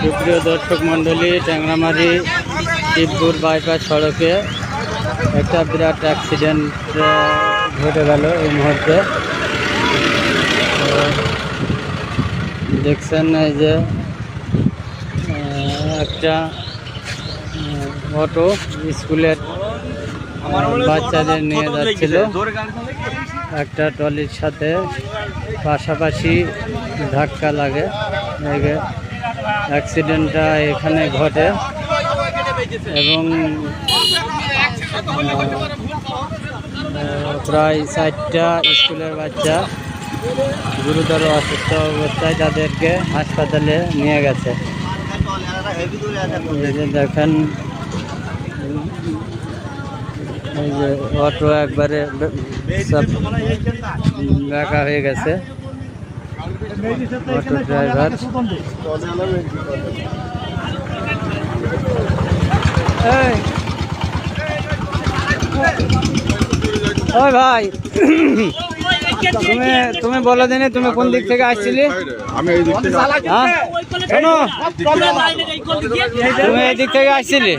সুপ্রিয় দর্শক মণ্ডলী, ট্যাংরামারি শিবপুর বাইপাস সড়কে একটা বিরাট অ্যাক্সিডেন্ট ঘটে গেল এই মুহূর্তে। দেখছেন এই যে একটা অটো স্কুলের বাচ্চাদের নিয়ে যাচ্ছিল, একটা ট্রলির সাথে পাশাপাশি ধাক্কা লাগে। অ্যাক্সিডেন্টটা এখানে ঘটে এবং প্রায় 60টা স্কুলের বাচ্চা গুরুতর অসুস্থ অবস্থায় তাদেরকে হাসপাতালে নিয়ে গেছে। এই যে দেখেন, এই যে অটো একবারে সব বেঁকা হয়ে গেছে। অটো ড্রাইভার ওই ভাই, তুমি বলো দিনে তুমি কোন দিক থেকে আসছিলে? আমি এই দিক থেকে। হ্যাঁ শোনো, তুমি এই দিক থেকে আসছিলে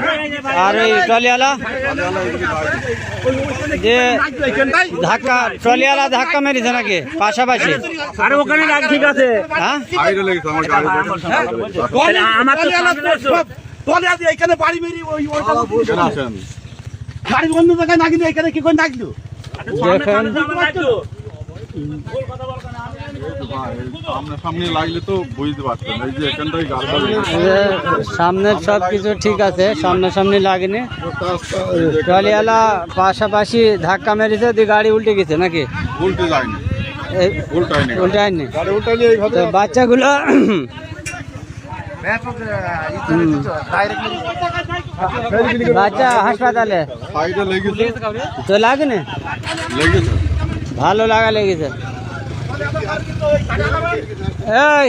আর ওই ট্রলিওয়ালা যে ধাক্কা, ট্রলিওয়ালা ধাক্কা মেরেছে নাকি পাশাপাশি? আরে ওখানে ঠিক আছে। হ্যাঁ সাইডে লেগেছে আমার গাড়ি। আমার তো এখানে বাড়ি বেরিয়ে আসেন গাড়ি অন্য জায়গায় নাগিয়ে এখানে কি করে নাগলো? দেখেন সামনে লাগলে তো বুঝতে পারছেন। এই যে এখানটাই গাড়ি সামনের সব কিছু ঠিক আছে, সামনাসামনি লাগেনি। ট্রলিওয়ালা পাশাপাশি ধাক্কা মেরেছে, দিয়ে গাড়ি উল্টে গেছে নাকি? উল্টে যায়নি, উল্টায়নি। গাড়ি উল্টালে এইভাবে তো বাচ্চাগুলো বাচ্চা হাসপাতালে সাইডে লেগেছে। তো লাগেনি, লেগেছে ভালো লাগা লেগেছে। এই